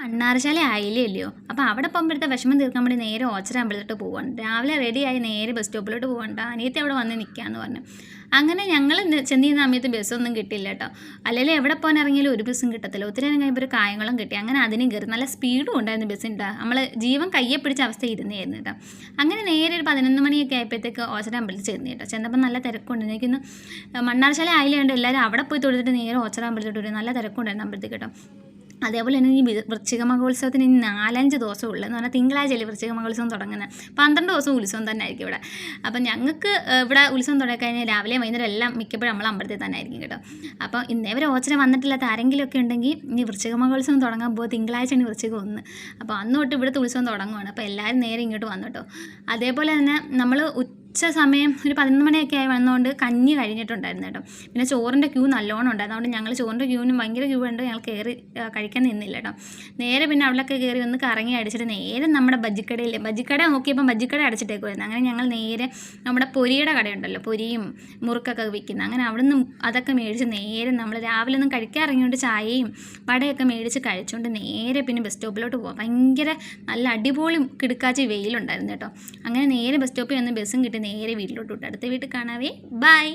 മണ്ണാറശാല ആയില്ലയോ. അപ്പോൾ അവിടെ പോകുമ്പോഴത്തെ വിഷമം തീർക്കാൻ വേണ്ടി നേരെ ഓച്ചിറ അമ്പലത്തോട്ട് പോവാണ്. രാവിലെ റെഡിയായി നേരെ ബസ് സ്റ്റോപ്പിലോട്ട് പോകണ്ട, അനിയത്തി അവിടെ വന്ന് നിൽക്കാമെന്ന് പറഞ്ഞു. അങ്ങനെ ഞങ്ങൾ ചെന്നിരുന്ന സമയത്ത് ബസ്സൊന്നും കിട്ടില്ല കേട്ടോ. അല്ലെങ്കിൽ എവിടെ പോകാൻ ഇറങ്ങിയാലും ഒരു ബസ്സും കിട്ടത്തില്ല. ഒത്തിരി നേരം കഴിയുമ്പോൾ ഒരു കായംകുളം കിട്ടി. അങ്ങനെ അതിനും കയറി. നല്ല സ്പീഡും ഉണ്ടായിരുന്നു ബസ്സിൻ്റെ. നമ്മൾ ജീവൻ കയ്യെ പിടിച്ച അവസ്ഥ ഇരുന്നായിരുന്നു കേട്ടോ. അങ്ങനെ നേരെ ഒരു 11 മണിയൊക്കെ ആയപ്പോഴത്തേക്ക് ഓച്ചിറ അമ്പലത്തിൽ ചെന്ന് കേട്ടോ. ചെന്നപ്പോൾ നല്ല തിരക്കുണ്ട്. എനിക്കൊന്ന് മണ്ണാറശാല ആയില്ലുണ്ട് എല്ലാവരും അവിടെ പോയി തൊഴുതിട്ട് നേരെ ഓച്ചിറ അമ്പലത്തോട്ട് വരും. നല്ല തിരക്കുണ്ടായിരുന്നു അമ്പലത്തിൽ കേട്ടോ. അതേപോലെ തന്നെ ഈ വൃശ്ചിക മഹോത്സവത്തിന് ഇനി 4-5 ദിവസം ഉള്ളു എന്ന് പറഞ്ഞാൽ തിങ്കളാഴ്ചയല്ലേ വൃശ്ചിക മഹോത്സവം തുടങ്ങുന്നത്. 12 ദിവസം ഉത്സവം തന്നെ ആയിരിക്കും ഇവിടെ. അപ്പം ഞങ്ങൾക്ക് ഇവിടെ ഉത്സവം തുടങ്ങിക്കഴിഞ്ഞാൽ രാവിലെ വൈകുന്നേരം എല്ലാം മിക്കപ്പോഴും നമ്മൾ അമ്പലത്തിൽ തന്നെ ആയിരിക്കും കേട്ടോ. അപ്പോൾ ഇന്നേ വരെ ഓച്ചിറ വന്നിട്ടില്ലാത്ത ആരെങ്കിലുമൊക്കെ ഉണ്ടെങ്കിൽ ഇനി വൃശ്ചിക മഹോത്സവം തുടങ്ങാൻ പോകുക തിങ്കളാഴ്ചയാണ് വൃശ്ചികം 1. അപ്പോൾ അന്ന് തൊട്ട് ഇവിടുത്തെ ഉത്സവം തുടങ്ങുവാണ്. അപ്പോൾ എല്ലാവരും നേരെ ഇങ്ങോട്ട് വന്നു കേട്ടോ. അതേപോലെ തന്നെ നമ്മൾ ഉച്ച സമയം ഒരു 11 മണിയൊക്കെ ആയി വന്നുകൊണ്ട് കഞ്ഞി കഴിഞ്ഞിട്ടുണ്ടായിരുന്നു കേട്ടോ. പിന്നെ ചോറിൻ്റെ ക്യൂ നല്ലോണം ഉണ്ടായിരുന്നു. അതുകൊണ്ട് ഞങ്ങൾ ചോറിൻ്റെ ക്യൂവിനും ഭയങ്കര ക്യൂ ഉണ്ട്. ഞങ്ങൾ കയറി കഴിക്കാൻ നിന്നില്ല കേട്ടോ. നേരെ പിന്നെ അവിടെയൊക്കെ കയറി ഒന്ന് കറങ്ങി അടിച്ചിട്ട് നേരെ നമ്മുടെ ബജ്ജിക്കട നോക്കിയപ്പോൾ ബജ്ജിക്കട അടച്ചിട്ടേക്കുമായിരുന്നു. അങ്ങനെ ഞങ്ങൾ നേരെ നമ്മുടെ പൊരിയുടെ കടയുണ്ടല്ലോ, പൊരിയും മുറുക്കൊക്കെ വിൽക്കുന്നത്, അങ്ങനെ അവിടെ നിന്ന് അതൊക്കെ മേടിച്ച് നേരെ നമ്മൾ രാവിലെ ഒന്നും കഴിക്കാൻ ഇറങ്ങിയോണ്ട് ചായയും വടയൊക്കെ മേടിച്ച് കഴിച്ചുകൊണ്ട് നേരെ പിന്നെ ബസ് സ്റ്റോപ്പിലോട്ട് പോകാം. ഭയങ്കര നല്ല അടിപൊളി കിടുക്കാച്ചി വെയിലുണ്ടായിരുന്നു കേട്ടോ. അങ്ങനെ നേരെ ബസ് സ്റ്റോപ്പിൽ വന്ന് ബസ്സും കിട്ടി നേരെ വീട്ടിലോട്ട് വിട്ടു. അടുത്ത വീട്ടിൽ കാണാവേ. ബൈ.